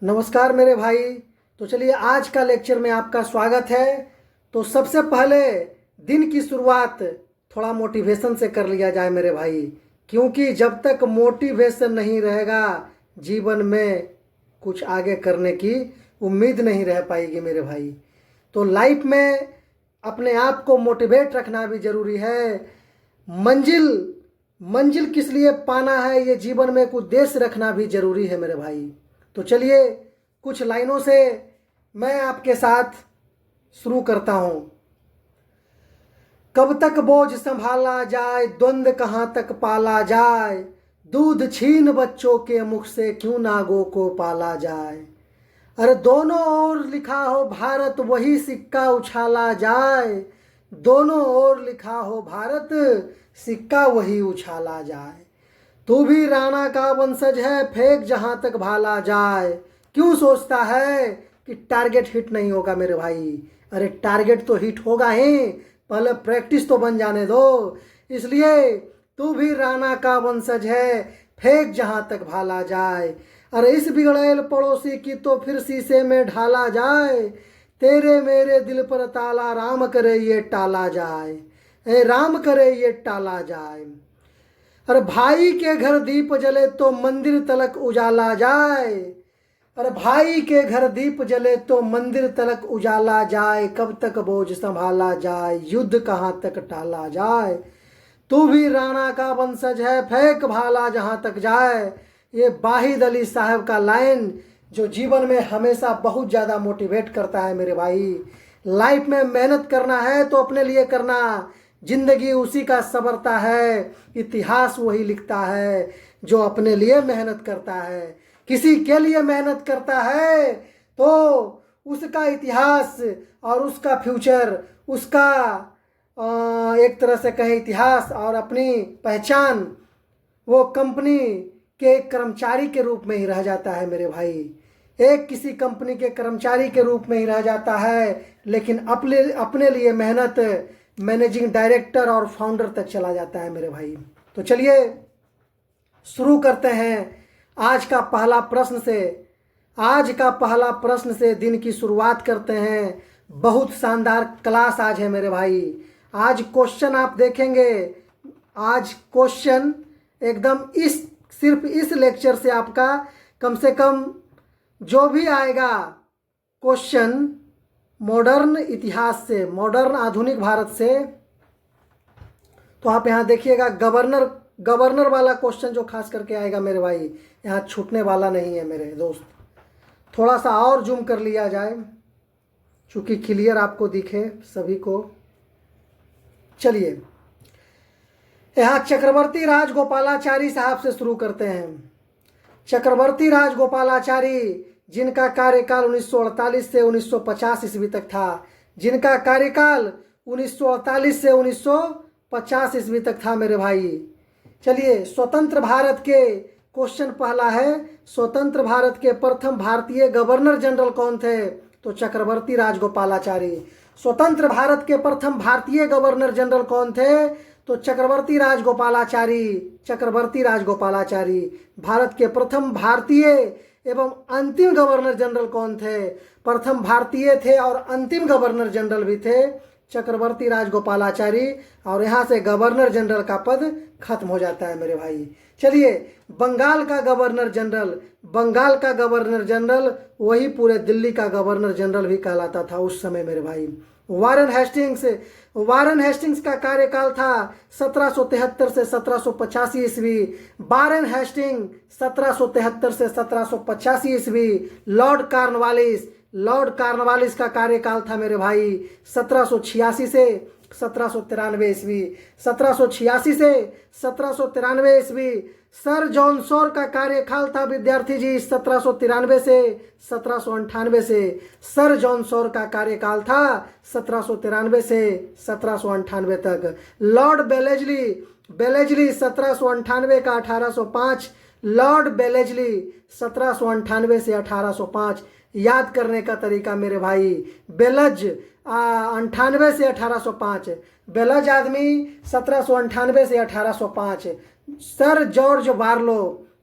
नमस्कार मेरे भाई। तो चलिए आज का लेक्चर में आपका स्वागत है। तो सबसे पहले दिन की शुरुआत थोड़ा मोटिवेशन से कर लिया जाए मेरे भाई, क्योंकि जब तक मोटिवेशन नहीं रहेगा जीवन में कुछ आगे करने की उम्मीद नहीं रह पाएगी मेरे भाई। तो लाइफ में अपने आप को मोटिवेट रखना भी ज़रूरी है। मंजिल मंजिल किस लिए पाना है, ये जीवन में कुछ उद्देश्य रखना भी ज़रूरी है मेरे भाई। तो चलिए कुछ लाइनों से मैं आपके साथ शुरू करता हूँ। कब तक बोझ संभाला जाए, द्वंद्व कहाँ तक पाला जाए, दूध छीन बच्चों के मुख से क्यों नागों को पाला जाए। अरे दोनों ओर लिखा हो भारत वही सिक्का उछाला जाए, दोनों ओर लिखा हो भारत सिक्का वही उछाला जाए। तू भी राणा का वंशज है, फेंक जहां तक भाला जाए। क्यों सोचता है कि टारगेट हिट नहीं होगा मेरे भाई? अरे टारगेट तो हिट होगा ही, पहले प्रैक्टिस तो बन जाने दो। इसलिए तू भी राणा का वंशज है, फेंक जहां तक भाला जाए। अरे इस बिगड़ैल पड़ोसी की तो फिर शीशे में ढाला जाए, तेरे मेरे दिल पर ताला राम करे ये टाला जाए, ए राम करे ये टाला जाए। अरे भाई के घर दीप जले तो मंदिर तलक उजाला जाए, अरे भाई के घर दीप जले तो मंदिर तलक उजाला जाए। कब तक बोझ संभाला जाए, युद्ध कहाँ तक टाला जाए। तू भी राणा का वंशज है, फेंक भाला जहाँ तक जाए। ये वाहिद अली साहब का लाइन जो जीवन में हमेशा बहुत ज़्यादा मोटिवेट करता है मेरे भाई। लाइफ में मेहनत करना है तो अपने लिए करना, जिंदगी उसी का संवरता है, इतिहास वही लिखता है जो अपने लिए मेहनत करता है। किसी के लिए मेहनत करता है तो उसका इतिहास और उसका फ्यूचर, उसका एक तरह से कहें इतिहास और अपनी पहचान वो कंपनी के एक कर्मचारी के रूप में ही रह जाता है मेरे भाई। एक किसी कंपनी के कर्मचारी के रूप में ही रह जाता है, लेकिन अपने लिए मेहनत मैनेजिंग डायरेक्टर और फाउंडर तक चला जाता है मेरे भाई। तो चलिए शुरू करते हैं आज का पहला प्रश्न से। आज का पहला प्रश्न से दिन की शुरुआत करते हैं। बहुत शानदार क्लास आज है मेरे भाई। आज क्वेश्चन आप देखेंगे, आज क्वेश्चन एकदम सिर्फ इस लेक्चर से आपका कम से कम जो भी आएगा क्वेश्चन मॉडर्न इतिहास से, मॉडर्न आधुनिक भारत से। तो आप यहाँ देखिएगा गवर्नर वाला क्वेश्चन जो खास करके आएगा मेरे भाई, यहाँ छूटने वाला नहीं है मेरे दोस्त। थोड़ा सा और जूम कर लिया जाए चूँकि क्लियर आपको दिखे सभी को। चलिए यहाँ चक्रवर्ती राजगोपालाचारी साहब से शुरू करते हैं। चक्रवर्ती राजगोपालाचारी जिनका कार्यकाल 1948 से 1950 ईस्वी तक था, जिनका कार्यकाल 1948 से 1950 ईस्वी तक था मेरे भाई। चलिए स्वतंत्र भारत के क्वेश्चन पहला है, स्वतंत्र भारत के प्रथम भारतीय गवर्नर जनरल कौन थे? तो चक्रवर्ती राजगोपालाचारी। स्वतंत्र भारत के प्रथम भारतीय गवर्नर जनरल कौन थे? तो चक्रवर्ती राजगोपालाचारी। चक्रवर्ती राजगोपालाचारी। भारत के प्रथम भारतीय एवं अंतिम गवर्नर जनरल कौन थे? प्रथम भारतीय थे और अंतिम गवर्नर जनरल भी थे चक्रवर्ती राजगोपालाचारी। और यहाँ से गवर्नर जनरल का पद खत्म हो जाता है मेरे भाई। चलिए बंगाल का गवर्नर जनरल, बंगाल का गवर्नर जनरल वही पूरे दिल्ली का गवर्नर जनरल भी कहलाता था उस समय मेरे भाई। वारेन हेस्टिंग्स का कार्यकाल था 1773 से 1785 ईस्वी। वारेन हेस्टिंग 1773 से 1785 ईस्वी। लॉर्ड कार्नवालिस का कार्यकाल था मेरे भाई 1786 से 1793 ईस्वी। 1786 से 1793 ईस्वी। सर जॉन सॉर का कार्यकाल था विद्यार्थी जी 1793 से 1798 से। सर जॉन सॉर का कार्यकाल था 1793 से 1798 तक। लॉर्ड बेलेजली 1798 का 1805। लॉर्ड बेलेजली 1798 से 1805। याद करने का तरीका मेरे भाई, बेलज 98 से 1805। बेलज आदमी 1798 से 1805। Sir George Barlow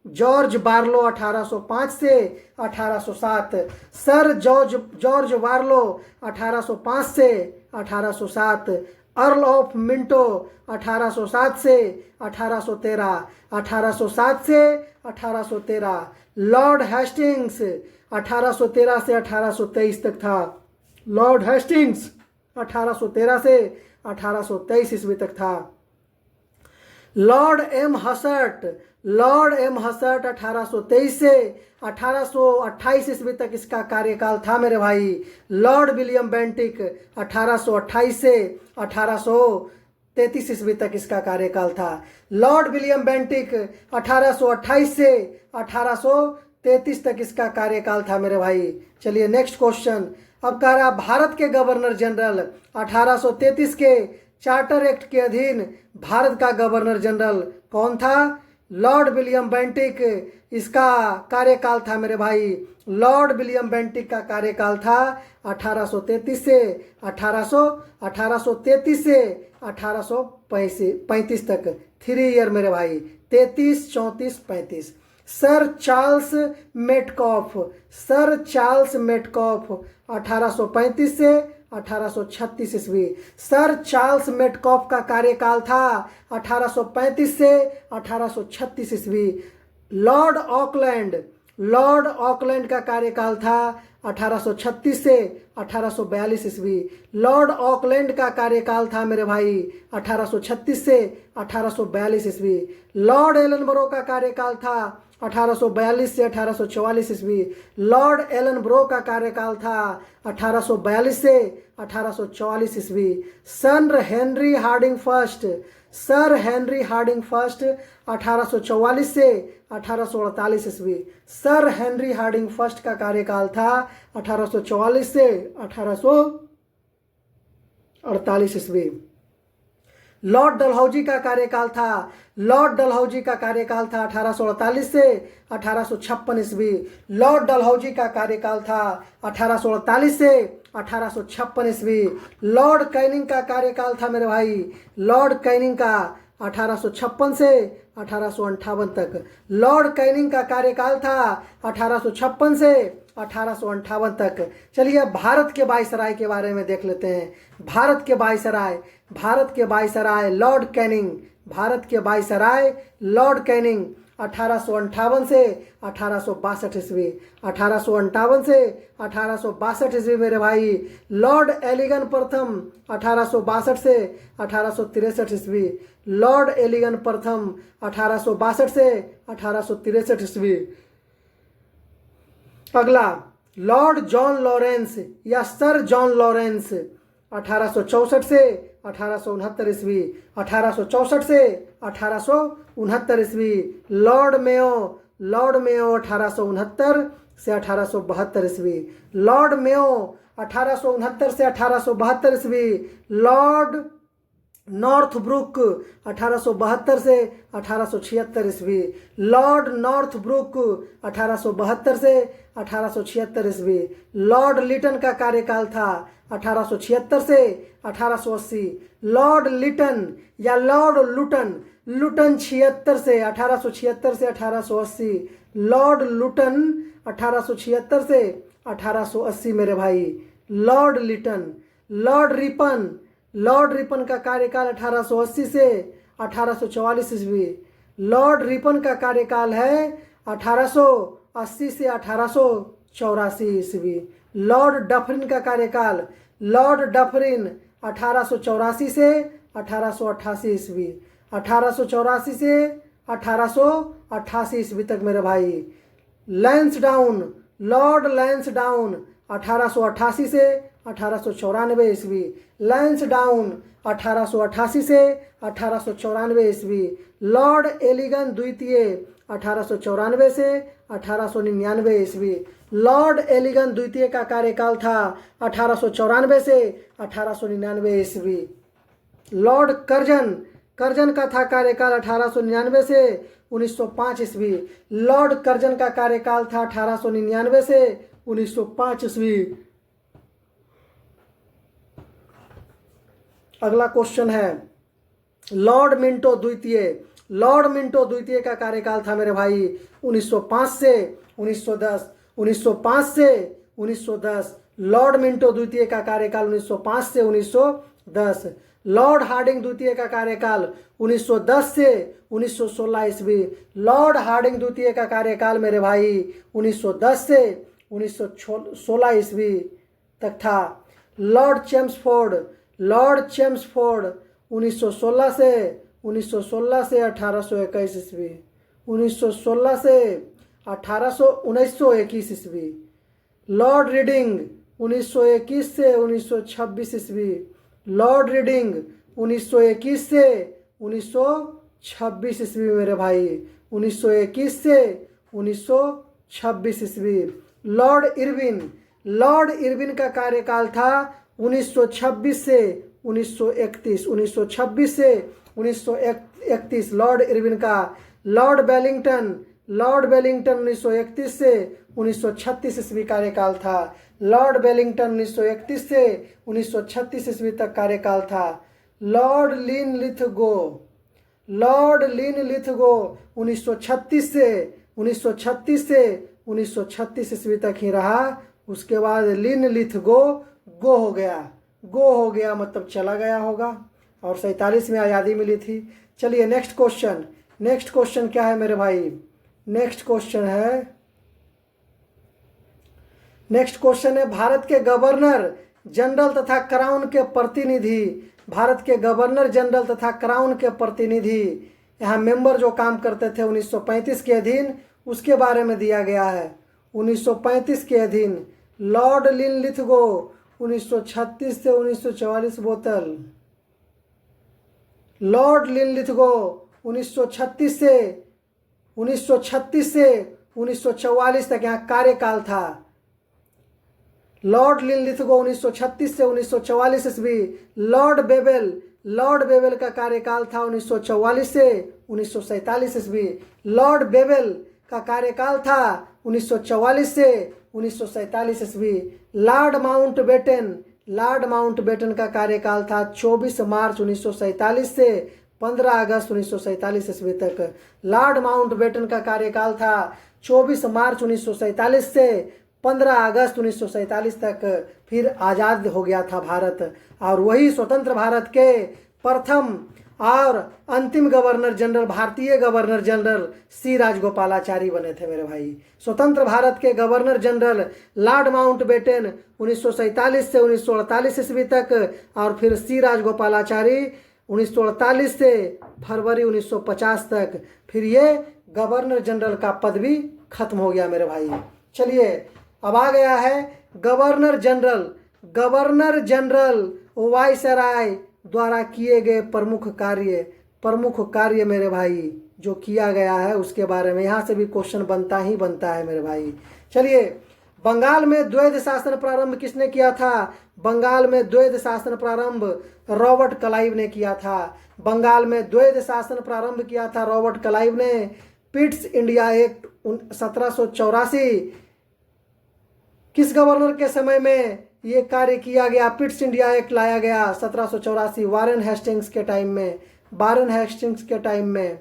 George Barlow 1805 से 1807, सर जॉर्ज बार्लो 1805 से 1807, अर्ल ऑफ मिंटो 1807 से 1813, 1807 से 1813, लॉर्ड हेस्टिंग्स 1813 से 1823 तक था। लॉर्ड हेस्टिंग्स 1813 से 1823 ईस्वी तक था। लॉर्ड एम हसर्ट 1823 से 1828 ईस्वी तक इसका कार्यकाल था मेरे भाई। लॉर्ड विलियम बेंटिक 1828 से 1833 ईस्वी तक इसका कार्यकाल था। लॉर्ड विलियम बेंटिक 1828 से 1833 तक इसका कार्यकाल था मेरे भाई। चलिए नेक्स्ट क्वेश्चन। अब कह रहा भारत के गवर्नर जनरल 1833 के चार्टर एक्ट के अधीन भारत का गवर्नर जनरल कौन था? लॉर्ड विलियम बेंटिक इसका कार्यकाल था मेरे भाई। लॉर्ड विलियम बेंटिक का कार्यकाल था 1833 से 1835 तक, 3 ईयर मेरे भाई, 33, 34, 35। सर चार्ल्स मेटकॉफ 1835 से 1836 ईस्वी। सर चार्ल्स मेटकॉफ का कार्यकाल था 1835 से 1836 ईस्वी। लॉर्ड ऑकलैंड का कार्यकाल था 1836 से 1842 ईस्वी। लॉर्ड ऑकलैंड का कार्यकाल था मेरे भाई 1836 से 1842 ईस्वी। लॉर्ड एलनबरो का कार्यकाल था 1842 से 1844 ईस्वी। लॉर्ड एलनब्रो का कार्यकाल था 1842 से 1844 ईस्वी। सर हेनरी हार्डिंग फर्स्ट 1844 से 1848 ईस्वी। सर हेनरी हार्डिंग फर्स्ट का कार्यकाल था 1844 से 1848 ईस्वी। लॉर्ड डलहौजी का कार्यकाल था 1848 से 1856 ईस्वी। लॉर्ड डलहौजी का कार्यकाल था 1848 से 1856 ईस्वी। लॉर्ड कैनिंग का कार्यकाल था मेरे भाई। लॉर्ड कैनिंग का 1856 से 1858 तक। लॉर्ड कैनिंग का कार्यकाल था 1856 से 1858 तक। चलिए भारत के वाइसराय के बारे में देख लेते हैं। भारत के वाइसराय लॉर्ड कैनिंग। भारत के वाइसराय लॉर्ड कैनिंग 1858 से 1862 ईस्वी। 1858 से 1862 ईस्वी मेरे भाई। लॉर्ड एलिगन प्रथम 1862 से 1863 ईस्वी। लॉर्ड एलिगन प्रथम 1862 से 1863 ईस्वी। अगला लॉर्ड जॉन लॉरेंस या सर जॉन लॉरेंस 1864 से 1869 ईस्वी। 1864 से 1869 ईस्वी। लॉर्ड मेयो 1869 से 1872 ईस्वी। लॉर्ड मेयो 1869 से 1872 ईस्वी। लॉर्ड नॉर्थब्रुक 1872 से 1876 ईस्वी। लॉर्ड नॉर्थब्रुक 1872 से 1876 ईस्वी। लॉर्ड लिटन का कार्यकाल था 1876 से 1880। लॉर्ड लिटन या लॉर्ड लुटन 76 से 1876 से 1880। लॉर्ड लुटन 1876 से 1880 मेरे भाई। लॉर्ड लिटन। लॉर्ड रिपन का कार्यकाल 1880 से 1844 ईस्वी। लॉर्ड रिपन का कार्यकाल है 1880 से 1884 ईस्वी। लॉर्ड डफरिन का कार्यकाल 1884 से 1888 ईस्वी। 1884 से 1888 ईस्वी तक मेरे भाई। लॉर्ड लैंसडाउन 1888 से 1894 ईस्वी। लैंसडाउन 1888 से 1894 ईस्वी। लॉर्ड एलिगन द्वितीय 1894 से 1899 ईस्वी। लॉर्ड एलिगन द्वितीय का कार्यकाल था 1894 से 1899 ईस्वी। लॉर्ड कर्जन का था कार्यकाल 1899 से 1905 ईस्वी। लॉर्ड कर्जन का कार्यकाल था 1899 से 1905 ईस्वी। अगला क्वेश्चन है लॉर्ड मिंटो द्वितीय लॉर्ड मिंटो द्वितीय का कार्यकाल था मेरे भाई 1905 से 1910। 1905 से 1910 लॉर्ड मिंटो द्वितीय का कार्यकाल 1905 से 1910। लॉर्ड हार्डिंग द्वितीय का कार्यकाल 1910 से 1916 ईस्वी। लॉर्ड हार्डिंग द्वितीय का कार्यकाल मेरे भाई 1910 से 1916 ईस्वी तक था। लॉर्ड चेम्सफोर्ड 1916 से 1821 ईस्वी। 1916 से 1921 ईस्वी। लॉर्ड रीडिंग 1921 से 1926 ईस्वी। लॉर्ड रीडिंग 1921 से 1926 ईस्वी मेरे भाई। 1921 से 1926 ईस्वी। लॉर्ड इरविन का कार्यकाल था 1926 से 1931। 1926 से 1931 लॉर्ड इरविन का। लॉर्ड बेलिंगटन 1931 से 1936 ईस्वी कार्यकाल था। लॉर्ड बेलिंगटन 1931 से 1936 ईस्वी तक कार्यकाल था। लॉर्ड लिनलिथगो 1936 से 1936 ईस्वी तक ही रहा। उसके बाद लिनलिथगो गो हो गया मतलब चला गया होगा। और 47 में आज़ादी मिली थी। चलिए नेक्स्ट क्वेश्चन क्या है मेरे भाई? नेक्स्ट क्वेश्चन है भारत के गवर्नर जनरल तथा क्राउन के प्रतिनिधि यहाँ मेंबर जो काम करते थे 1935 के अधीन, उसके बारे में दिया गया है। 1935 के अधीन लॉर्ड लिनलिथगो 1936 से 1944 बोतल। लॉर्ड लिनलिथगो 1936 से 1944 तक यहाँ कार्यकाल था। लॉर्ड लिनलिथगो 1936 से 1944 ईस्वी। लॉर्ड बेवेल का कार्यकाल था 1944 से 1947 ईस्वी। लॉर्ड बेवेल का कार्यकाल था 1944 से 1947 ईस्वी। लॉर्ड माउंटबेटन का कार्यकाल था 24 मार्च 1947 से 15 अगस्त 1947 ईस्वी तक। लॉर्ड माउंटबेटन का कार्यकाल था 24 मार्च 1947 से 15 अगस्त 1947 तक। फिर आज़ाद हो गया था भारत, और वही स्वतंत्र भारत के प्रथम और अंतिम गवर्नर जनरल, भारतीय गवर्नर जनरल सी राजगोपालाचारी बने थे मेरे भाई। स्वतंत्र भारत के गवर्नर जनरल लॉर्ड माउंटबेटन 1947 से 1948 ईस्वी तक, और फिर सी राजगोपालाचारी 1948 से फरवरी 1950 तक। फिर ये गवर्नर जनरल का पद भी खत्म हो गया मेरे भाई। चलिए अब आ गया है गवर्नर जनरल वायसराय द्वारा किए गए प्रमुख कार्य मेरे भाई जो किया गया है उसके बारे में यहाँ से भी क्वेश्चन बनता है मेरे भाई। चलिए, बंगाल में द्वैध शासन प्रारंभ किसने किया था? बंगाल में द्वैध शासन प्रारंभ रॉबर्ट क्लाइव ने किया था। बंगाल में द्वैध शासन प्रारंभ किया था रॉबर्ट क्लाइव ने। पिट्स इंडिया एक्ट 1784 किस गवर्नर के समय में ये कार्य किया गया? पिट्स इंडिया एक्ट लाया गया 1784 वारेन हेस्टिंग्स के टाइम में।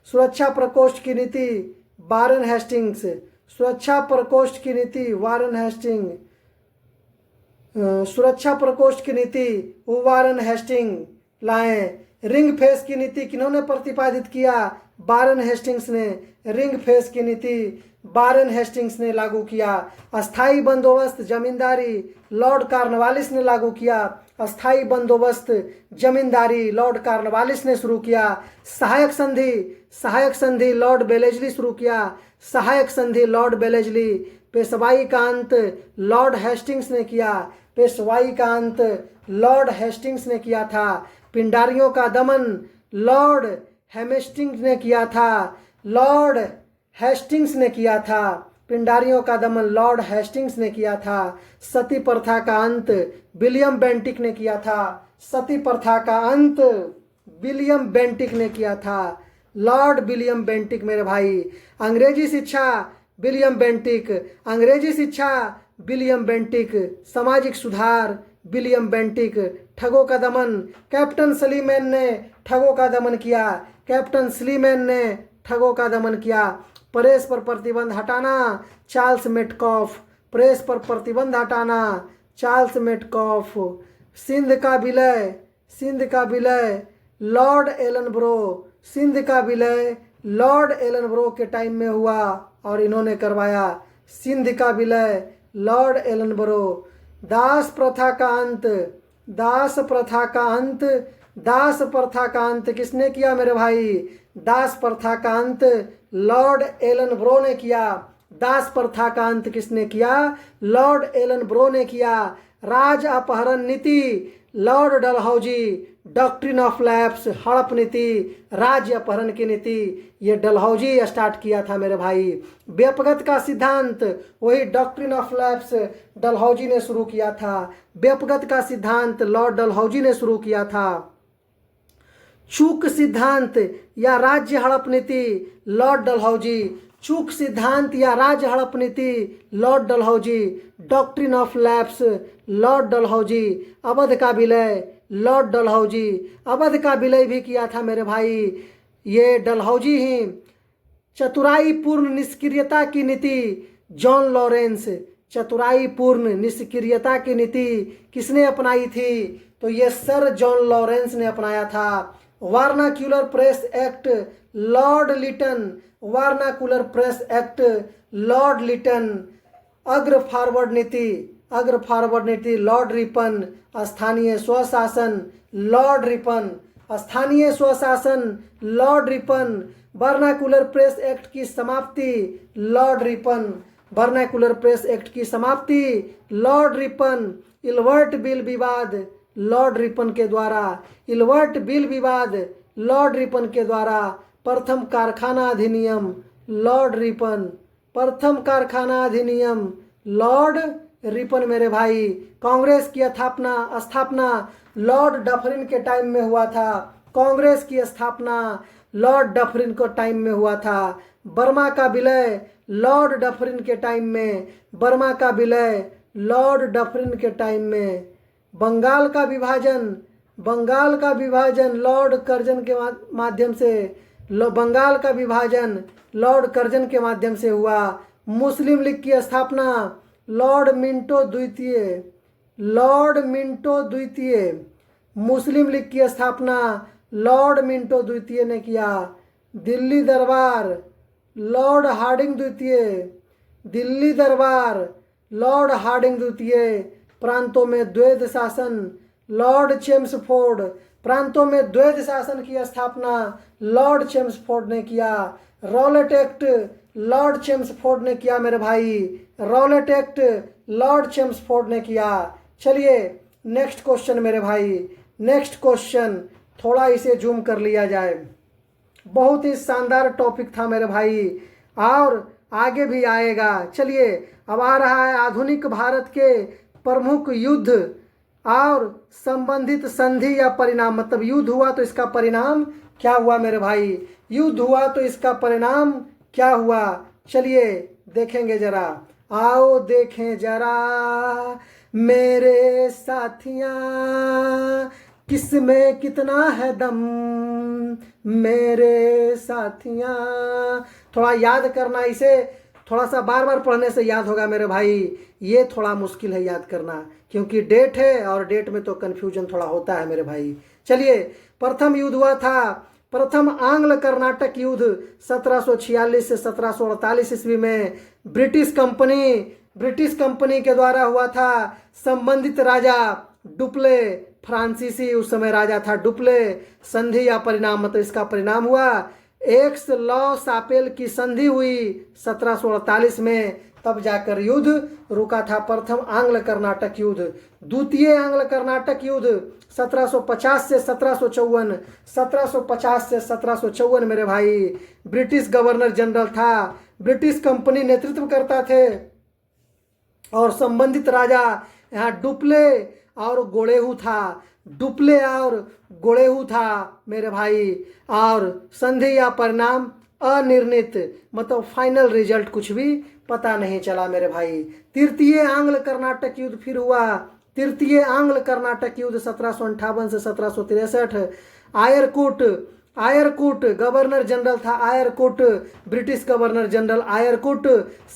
सुरक्षा प्रकोष्ठ की नीति वारेन हेस्टिंग्स। सुरक्षा प्रकोष्ठ की नीति वारेन हेस्टिंग लाए। रिंग फेस की नीति किन्होंने प्रतिपादित किया? वारेन हेस्टिंग्स ने। रिंग फेस की नीति वारेन हेस्टिंग्स ने लागू किया। अस्थाई बंदोबस्त जमींदारी लॉर्ड कॉर्नवालिस ने लागू किया। अस्थाई बंदोबस्त जमींदारी लॉर्ड कॉर्नवालिस ने शुरू किया। सहायक संधि लॉर्ड बेलेजली शुरू किया। सहायक संधि लॉर्ड बेलेजली। पेशवाई का अंत लॉर्ड हेस्टिंग्स ने किया। किया था। पिंडारियों का दमन लॉर्ड हेस्टिंग्स ने किया था। सती प्रथा का अंत विलियम बेंटिक ने किया था। लॉर्ड विलियम बेंटिक मेरे भाई। अंग्रेजी शिक्षा विलियम बेंटिक। सामाजिक सुधार विलियम बेंटिक। ठगों का दमन कैप्टन सलीमैन ने ठगों का दमन किया। कैप्टन स्लीमैन ने ठगों का दमन किया। प्रेस पर प्रतिबंध हटाना, चार्ल्स मेटकॉफ। प्रेस पर प्रतिबंध हटाना, चार्ल्स मेटकॉफ। सिंध का विलय, सिंध का विलय लॉर्ड एलनब्रो। सिंध का विलय लॉर्ड एलनब्रो के टाइम में हुआ और इन्होंने करवाया। सिंध का विलय लॉर्ड एलनब्रो। दास प्रथा का अंत, दास प्रथा का अंत, दास प्रथा का अंत किसने किया मेरे भाई? दास प्रथा का अंत लॉर्ड एलनब्रो ने किया। दास प्रथा का अंत किसने किया? लॉर्ड एलनब्रो ने किया। राज अपहरण नीति Lord Dalhousie. Doctrine of lapse हड़प नीति, राज्य अपहरण की नीति, ये डलहौजी स्टार्ट किया था मेरे भाई। व्यपगत का सिद्धांत वही डॉक्ट्रिन ऑफ लैप्स डलहौजी ने शुरू किया था। व्यपगत का सिद्धांत लॉर्ड डलहौजी ने शुरू किया था। चूक सिद्धांत या राज्य हड़प नीति लॉर्ड डलहौजी। चूक सिद्धांत या राज्य हड़प नीति Lord Dalhousie. Doctrine of lapse Lord Dalhousie. Awadh का विलय लॉर्ड डलहौजी। अवध का विलय भी किया था मेरे भाई, ये डलहौजी ही। चतुराई पूर्ण निष्क्रियता की नीति जॉन लॉरेंस। चतुराई पूर्ण निष्क्रियता की नीति किसने अपनाई थी? तो ये सर जॉन लॉरेंस ने अपनाया था। Vernacular press act Lord Lytton. Vernacular press act Lord Lytton. अग्र फॉरवर्ड नीति, अग्र फॉरवर्ड नीति लॉर्ड रिपन। स्थानीय स्वशासन लॉर्ड रिपन। स्थानीय स्वशासन Lord Ripon. Vernacular press act की समाप्ति Lord Ripon. Vernacular press act की समाप्ति लॉर्ड रिपन। इल्वर्ट बिल विवाद लॉर्ड रिपन के द्वारा। इल्वर्ट बिल विवाद लॉर्ड रिपन के द्वारा। प्रथम कारखाना अधिनियम लॉर्ड रिपन। प्रथम कारखाना अधिनियम लॉर्ड रिपन मेरे भाई। कांग्रेस की स्थापना लॉर्ड डफरिन के टाइम में हुआ था। कांग्रेस की स्थापना लॉर्ड डफरिन को टाइम में हुआ था। बर्मा का विलय लॉर्ड डफरिन के टाइम में। बर्मा का विलय लॉर्ड डफरिन के टाइम में। बंगाल का विभाजन, बंगाल का विभाजन लॉर्ड कर्जन के माध्यम से। बंगाल का विभाजन लॉर्ड कर्जन के माध्यम से हुआ। मुस्लिम लीग की स्थापना लॉर्ड मिंटो द्वितीय। लॉर्ड मिंटो द्वितीय। मुस्लिम लीग की स्थापना लॉर्ड मिंटो द्वितीय ने किया। दिल्ली दरबार लॉर्ड हार्डिंग द्वितीय। दिल्ली दरबार लॉर्ड हार्डिंग द्वितीय। प्रांतों में द्वैध शासन लॉर्ड चेम्सफोर्ड। प्रांतों में द्वैध शासन की स्थापना लॉर्ड चेम्सफोर्ड ने किया। रॉलेट एक्ट लॉर्ड चेम्सफोर्ड ने किया मेरे भाई। रॉलेट एक्ट लॉर्ड चेम्सफोर्ड ने किया। चलिए नेक्स्ट क्वेश्चन मेरे भाई, नेक्स्ट क्वेश्चन थोड़ा इसे जूम कर लिया जाए। बहुत ही शानदार टॉपिक था मेरे भाई और आगे भी आएगा। चलिए अब आ रहा है आधुनिक भारत के प्रमुख युद्ध और संबंधित संधि या परिणाम। मतलब युद्ध हुआ तो इसका परिणाम क्या हुआ मेरे भाई? युद्ध हुआ तो इसका परिणाम क्या हुआ? चलिए देखेंगे जरा। आओ देखें जरा मेरे साथियां किस में कितना है दम मेरे साथियां। थोड़ा याद करना, इसे थोड़ा सा बार बार पढ़ने से याद होगा मेरे भाई। ये थोड़ा मुश्किल है याद करना क्योंकि डेट है और डेट में तो कन्फ्यूजन थोड़ा होता है मेरे भाई। चलिए प्रथम युद्ध हुआ था, प्रथम आंग्ल कर्नाटक युद्ध 1746 से 1748 ईस्वी में ब्रिटिश कंपनी के द्वारा हुआ था। संबंधित राजा डुप्ले फ्रांसीसी उस समय राजा था डुप्ले। संधि या परिणाम मतलब इसका परिणाम हुआ एक्स लॉ सापेल की संधि हुई 1748 में, तब जाकर युद्ध रुका था। प्रथम आंग्ल कर्नाटक युद्ध। द्वितीय आंग्ल कर्नाटक युद्ध 1750 से 1754। 1750 से 1754 मेरे भाई। ब्रिटिश गवर्नर जनरल था, ब्रिटिश कंपनी नेतृत्व करता थे और संबंधित राजा यहाँ डुप्ले और गोड़ेहू था। डुप्ले और गोड़ेहू था मेरे भाई। और संधि या परिणाम अनिर्णित, मतलब फाइनल रिजल्ट कुछ भी पता नहीं चला मेरे भाई। तृतीय आंग्ल कर्नाटक युद्ध फिर हुआ। तृतीय आंग्ल कर्नाटक युद्ध 1758 से 1763। आयरकुट गवर्नर जनरल था, आयरकुट ब्रिटिश गवर्नर जनरल आयरकुट।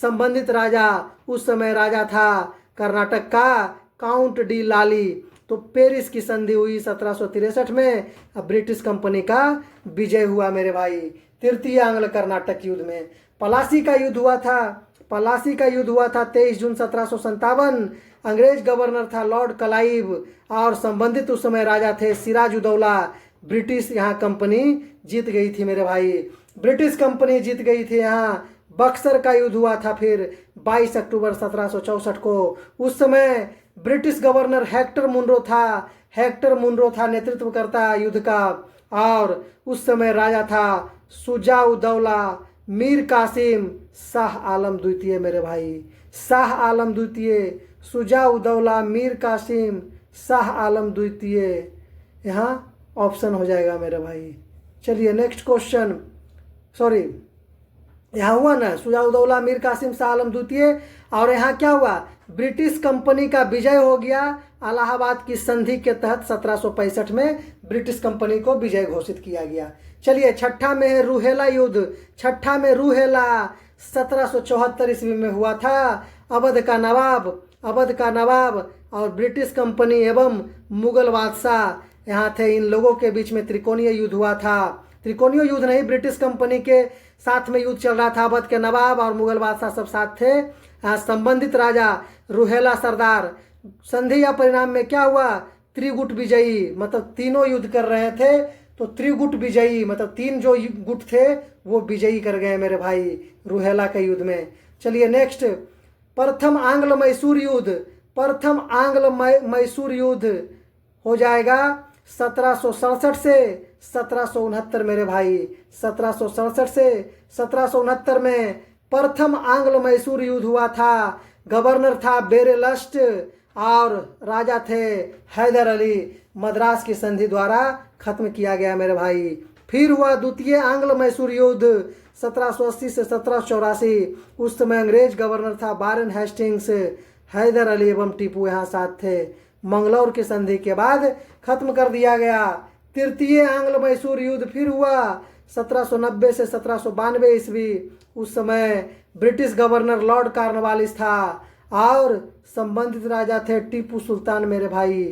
संबंधित राजा उस समय राजा था कर्नाटक का काउंट डी लाली। तो पेरिस की संधि हुई 1763 में। अब ब्रिटिश कंपनी का विजय हुआ मेरे भाई तृतीय आंग्ल कर्नाटक युद्ध में। पलासी का युद्ध हुआ था, पलासी का युद्ध हुआ था 23 जून 1757। अंग्रेज गवर्नर था लॉर्ड क्लाइव और संबंधित उस समय राजा थे सिराजुद्दौला। ब्रिटिश यहाँ कंपनी जीत गई थी मेरे भाई, ब्रिटिश कंपनी जीत गई थी यहाँ। बक्सर का युद्ध हुआ था फिर 22 अक्टूबर 1764 को। उस समय ब्रिटिश गवर्नर हेक्टर मुनरो था, हेक्टर मुनरो था नेतृत्व करता युद्ध का। और उस समय राजा था शुजा-उद-दौला मीर कासिम शाह आलम द्वितीय मेरे भाई, शाह आलम द्वितीय, शुजा-उद-दौला मीर कासिम शाह आलम द्वितीय। यहाँ ऑप्शन हो जाएगा मेरे भाई। चलिए नेक्स्ट क्वेश्चन, सॉरी यहाँ हुआ ना शुजा-उद-दौला मीर कासिम शाह आलम द्वितीय। और यहाँ क्या हुआ, ब्रिटिश कंपनी का विजय हो गया। इलाहाबाद की संधि के तहत 1765 में ब्रिटिश कंपनी को विजय घोषित किया गया। चलिए छठा में है रूहेला युद्ध। छठा में रूहेला 1774 ईस्वी में हुआ था। अवध का नवाब, अवध का नवाब और ब्रिटिश कंपनी एवं मुगल बादशाह यहाँ थे। इन लोगों के बीच में त्रिकोणीय युद्ध हुआ था। त्रिकोणीय युद्ध नहीं, ब्रिटिश कंपनी के साथ में युद्ध चल रहा था। अवध के नवाब और मुगल बादशाह सब साथ थे। संबंधित राजा रूहेला सरदार। संधि या परिणाम में क्या हुआ, त्रिगुट विजयी, मतलब तीनों युद्ध कर रहे थे तो त्रिगुट विजयी, मतलब तीन जो गुट थे वो विजयी कर गए मेरे भाई रूहेला के युद्ध में। चलिए नेक्स्ट, प्रथम आंग्ल मैसूर युद्ध। प्रथम आंग्ल मैसूर युद्ध हो जाएगा 1767 से 1769 मेरे भाई। 1767 से 1769 में प्रथम आंग्ल मैसूर युद्ध हुआ था। गवर्नर था बेरेलस्ट और राजा थे हैदर अली। मद्रास की संधि द्वारा खत्म किया गया मेरे भाई। फिर हुआ द्वितीय आंग्ल मैसूर युद्ध 1780 से 1784। उस समय अंग्रेज गवर्नर था वारेन हेस्टिंग्स। हैदर अली एवं टीपू यहाँ साथ थे। मंगलौर की संधि के बाद खत्म कर दिया गया। तृतीय आंग्ल मैसूर युद्ध फिर हुआ 1790 से 1792 ईस्वी। उस समय ब्रिटिश गवर्नर लॉर्ड कॉर्नवालिस था और संबंधित राजा थे टीपू सुल्तान मेरे भाई,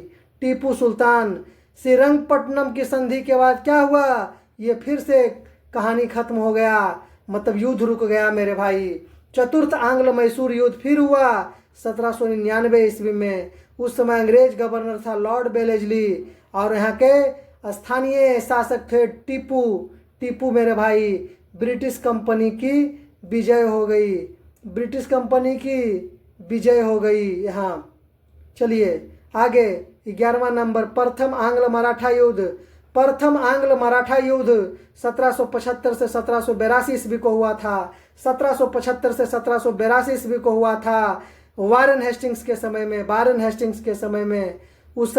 टीपू सुल्तान। श्रीरंगपट्टनम की संधि के बाद क्या हुआ, ये फिर से कहानी खत्म हो गया, मतलब युद्ध रुक गया मेरे भाई। चतुर्थ आंग्ल मैसूर युद्ध फिर हुआ 1799 ईस्वी में। उस समय अंग्रेज गवर्नर था लॉर्ड बेलेजली और यहाँ के स्थानीय शासक थे टीपू। टीपू मेरे भाई। ब्रिटिश कंपनी की विजय हो गई, ब्रिटिश कंपनी की विजय हो गई यहाँ। चलिए आगे 11वां नंबर, प्रथम आंग्ल मराठा युद्ध। प्रथम आंग्ल मराठा युद्ध 1775 से 1782 ईस्वी को हुआ था। 1775 से 1782 ईस्वी को हुआ था वारेन हेस्टिंग्स के समय में, वारेन हेस्टिंग्स के समय में। उस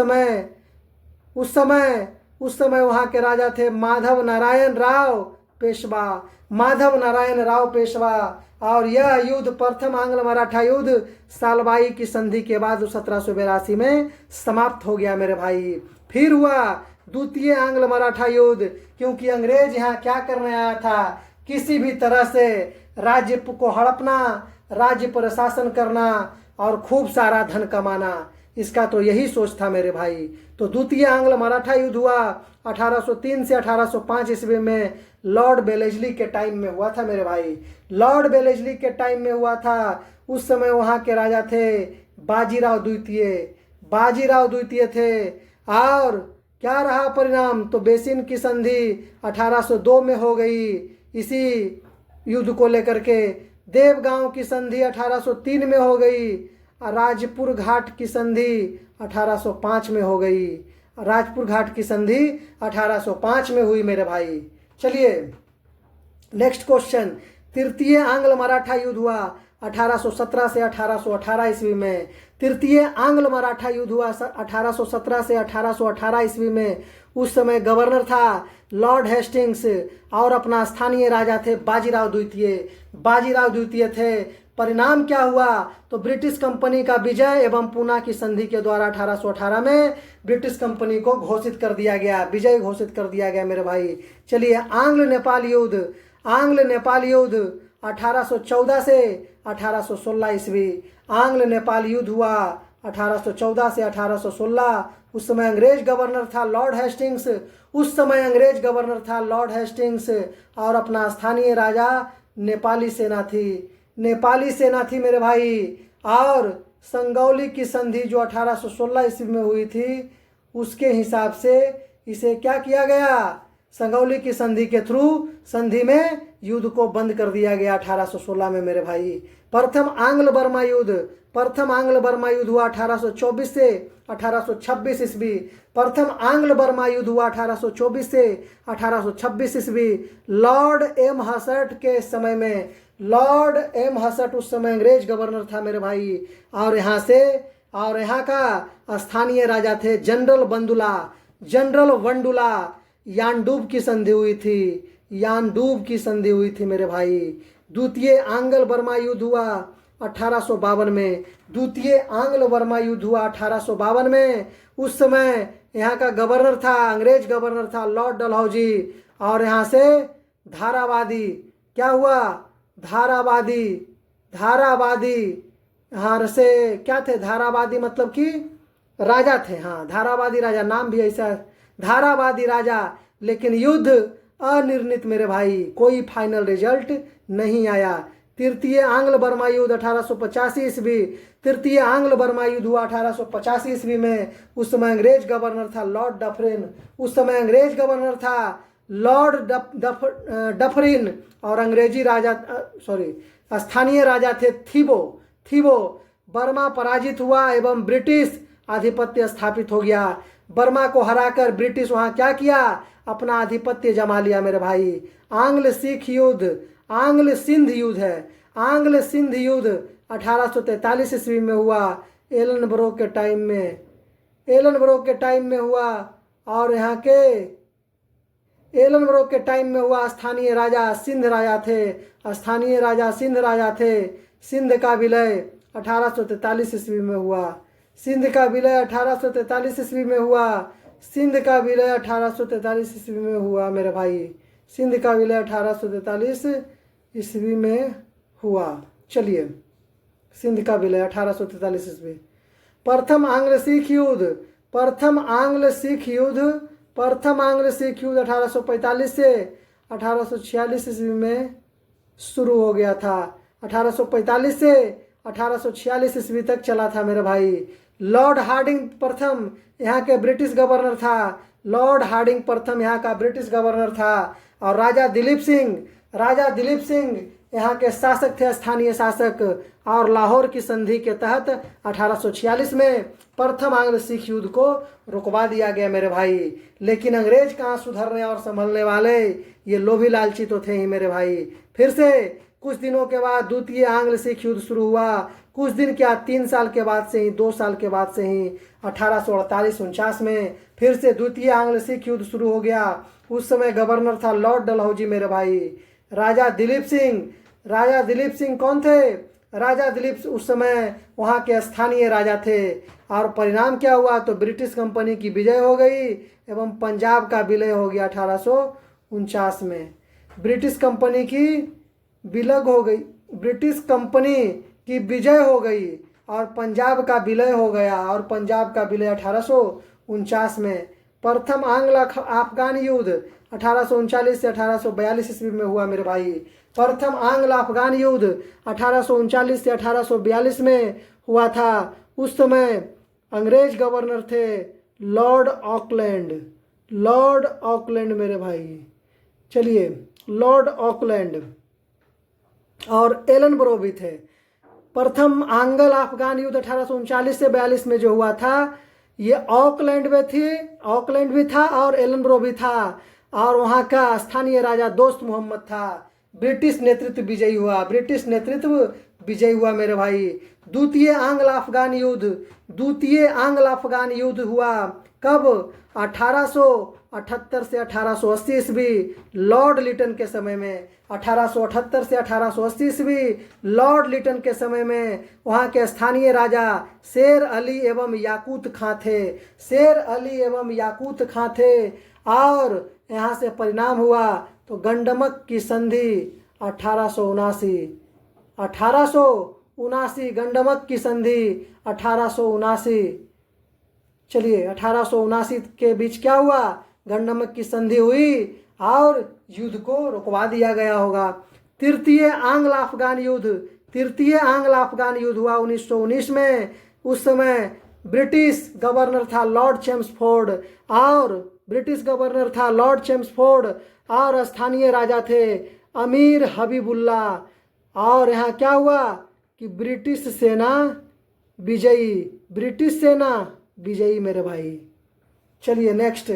समय वहाँ के राजा थे माधव नारायण राव पेशवा, माधव नारायण राव पेशवा। और यह युद्ध प्रथम आंग्ल मराठा युद्ध सालबाई की संधि के बाद 1782 में समाप्त हो गया मेरे भाई। फिर हुआ द्वितीय आंग्ल मराठा युद्ध, क्योंकि अंग्रेज यहाँ क्या करने आया था, किसी भी तरह से राज्य को हड़पना, राज्य पर शासन करना और खूब सारा धन कमाना, इसका तो यही सोच था मेरे भाई। तो द्वितीय आंग्ल मराठा युद्ध हुआ 1803 से 1805 ईस्वी में लॉर्ड बेलेजली के टाइम में हुआ था मेरे भाई, लॉर्ड बेलेजली के टाइम में हुआ था। उस समय वहाँ के राजा थे बाजीराव द्वितीय, बाजीराव द्वितीय थे। और क्या रहा परिणाम, तो बेसिन की संधि 1802 में हो गई इसी युद्ध को लेकर के। देवगांव की संधि 1803 में हो गई। राजपुर घाट की संधि 1805 में हो गई। राजपुर घाट की संधि 1805 में हुई मेरे भाई। चलिए नेक्स्ट क्वेश्चन, तृतीय आंग्ल मराठा युद्ध हुआ 1817 से 1818 ईस्वी में। तृतीय आंग्ल मराठा युद्ध हुआ 1817 से 1818 ईस्वी में। उस समय गवर्नर था लॉर्ड हेस्टिंग्स और अपना स्थानीय राजा थे बाजीराव द्वितीय। बाजीराव द्वितीय थे परिणाम क्या हुआ? तो ब्रिटिश कंपनी का विजय एवं पूना की संधि के द्वारा 1818 में ब्रिटिश कंपनी को घोषित कर दिया गया, विजय घोषित कर दिया गया मेरे भाई। चलिए, आंग्ल नेपाल युद्ध। आंग्ल नेपाल युद्ध 1814 से 1816 ईस्वी। आंग्ल नेपाल युद्ध हुआ 1814 से 1816। उस समय अंग्रेज गवर्नर था लॉर्ड हेस्टिंग्स। उस समय अंग्रेज गवर्नर था लॉर्ड हेस्टिंग्स और अपना स्थानीय राजा नेपाली सेना थी। नेपाली सेना थी मेरे भाई। और संगौली की संधि जो 1816 ईस्वी में हुई थी, उसके हिसाब से इसे क्या किया गया? संगौली की संधि के थ्रू संधि में युद्ध को बंद कर दिया गया 1816 में मेरे भाई। प्रथम आंग्ल बर्मा युद्ध। प्रथम आंग्ल बर्मा युद्ध हुआ 1824 से 1826 ईस्वी। प्रथम आंग्ल बर्मा युद्ध हुआ 1824 से 1826 ईस्वी। लॉर्ड एम हसर्ट के समय में, लॉर्ड एम हसर्ट उस समय अंग्रेज गवर्नर था मेरे भाई। और यहाँ का स्थानीय राजा थे जनरल बंदुला, जनरल वंडुला। यानडूब की संधि हुई थी, यानडूब की संधि हुई थी मेरे भाई। द्वितीय आंग्ल बर्मा युद्ध हुआ 1852 में। द्वितीय आंग्ल बर्मा युद्ध हुआ 1852 में। उस समय यहाँ का गवर्नर था, अंग्रेज गवर्नर था लॉर्ड डलहौजी। और यहाँ से धारावादी क्या हुआ? धारावादी यहाँ से क्या थे? धारावादी मतलब कि राजा थे। हाँ, धारावादी राजा, नाम भी ऐसा, धारावादी राजा। लेकिन युद्ध अनिर्णित मेरे भाई, कोई फाइनल रिजल्ट नहीं आया। तृतीय आंग्ल बर्मा युद्ध 1885 ईस्वी। तृतीय आंग्ल बर्मा युद्ध हुआ 1885 ईस्वी में। उस समय अंग्रेज गवर्नर था लॉर्ड डफरिन। उस समय अंग्रेज गवर्नर था लॉर्ड डफरिन और अंग्रेजी राजा स्थानीय राजा थे थीबो। बर्मा पराजित हुआ एवं ब्रिटिश आधिपत्य स्थापित हो गया। बर्मा को हराकर ब्रिटिश वहां क्या किया? अपना आधिपत्य जमा लिया मेरे भाई। आंग्ल सिख युद्ध, आंग्ल सिंध युद्ध है। आंग्ल सिंध युद्ध 1843 ईस्वी में हुआ, एलनब्रो के टाइम में हुआ। और यहाँ के एलनब्रो के टाइम में हुआ। स्थानीय राजा सिंध राजा थे। सिंध का विलय 1843 ईस्वी में हुआ। सिंध का विलय 1843 ईस्वी में हुआ। सिंध का विलय 1843 ईस्वी में हुआ मेरे भाई। सिंध का विलय 1843 ईस्वी में हुआ। चलिए, सिंध का विलय 1843 ईस्वी। प्रथम आंग्ल सिख युद्ध। प्रथम आंग्ल सिख युद्ध 1845 से 1846 ईस्वी में शुरू हो गया था। 1845 से 1846 ईस्वी तक चला था मेरे भाई। लॉर्ड हार्डिंग प्रथम यहाँ के ब्रिटिश गवर्नर था। लॉर्ड हार्डिंग प्रथम यहाँ का ब्रिटिश गवर्नर था। और राजा दिलीप सिंह यहाँ के शासक थे, स्थानीय शासक। और लाहौर की संधि के तहत 1846 में प्रथम आंग्ल सिख युद्ध को रुकवा दिया गया मेरे भाई। लेकिन अंग्रेज कहाँ सुधरने और संभलने वाले, ये लोभी लालची तो थे ही मेरे भाई। फिर से कुछ दिनों के बाद द्वितीय आंग्ल सिख युद्ध शुरू हुआ। कुछ दिन क्या, 3 साल के बाद से ही, 2 साल के बाद से ही 1848-49 में फिर से द्वितीय आंग्ल सिख युद्ध शुरू हो गया। उस समय गवर्नर था लॉर्ड डलहौजी मेरे भाई। राजा दिलीप सिंह कौन थे? राजा दिलीप उस समय वहाँ के स्थानीय राजा थे। और परिणाम क्या हुआ? तो ब्रिटिश कंपनी की विजय हो गई एवं पंजाब का विलय हो गया 1849 में। ब्रिटिश कंपनी की विलग हो गई, ब्रिटिश कंपनी की विजय हो गई और पंजाब का विलय हो गया। और पंजाब का विलय 1849 में। प्रथम आंग्ल अफगान युद्ध 1839 से 1842 ईस्वी में हुआ मेरे भाई। प्रथम आंग्ल अफगान युद्ध 1839 से 1842 में हुआ था। उस समय अंग्रेज गवर्नर थे लॉर्ड ऑकलैंड मेरे भाई। चलिए, लॉर्ड ऑकलैंड और एलनब्रो भी थे। प्रथम आंग्ल अफगान युद्ध 1839 से 42 में जो हुआ था, ये ऑकलैंड भी था और एलनब्रो भी था। और वहाँ का स्थानीय राजा दोस्त मोहम्मद था। ब्रिटिश नेतृत्व विजयी हुआ मेरे भाई। द्वितीय आंग्ल अफगान युद्ध हुआ कब? 1878 से 1880 ईस्वी लॉर्ड लिटन के समय में, 1878 से 1880 ईस्वी लॉर्ड लिटन के समय में वहाँ के स्थानीय राजा शेर अली एवं याकूत खां थे। शेर अली एवं याकूत खां थे और यहाँ से परिणाम हुआ तो गंडमक की संधि 1879 गंडमक की संधि 1879। चलिए 1879 के बीच क्या हुआ, गंडमक की संधि हुई और युद्ध को रुकवा दिया गया होगा। तृतीय आंग्ल अफगान युद्ध हुआ 1919 में। उस समय ब्रिटिश गवर्नर था लॉर्ड चेम्सफोर्ड और स्थानीय राजा थे अमीर हबीबुल्ला। और यहाँ क्या हुआ कि ब्रिटिश सेना विजयी मेरे भाई। चलिए नेक्स्ट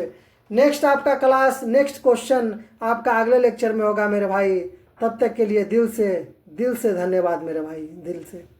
आपका क्लास, नेक्स्ट क्वेश्चन आपका अगले लेक्चर में होगा मेरे भाई। तब तक के लिए दिल से धन्यवाद मेरे भाई, दिल से।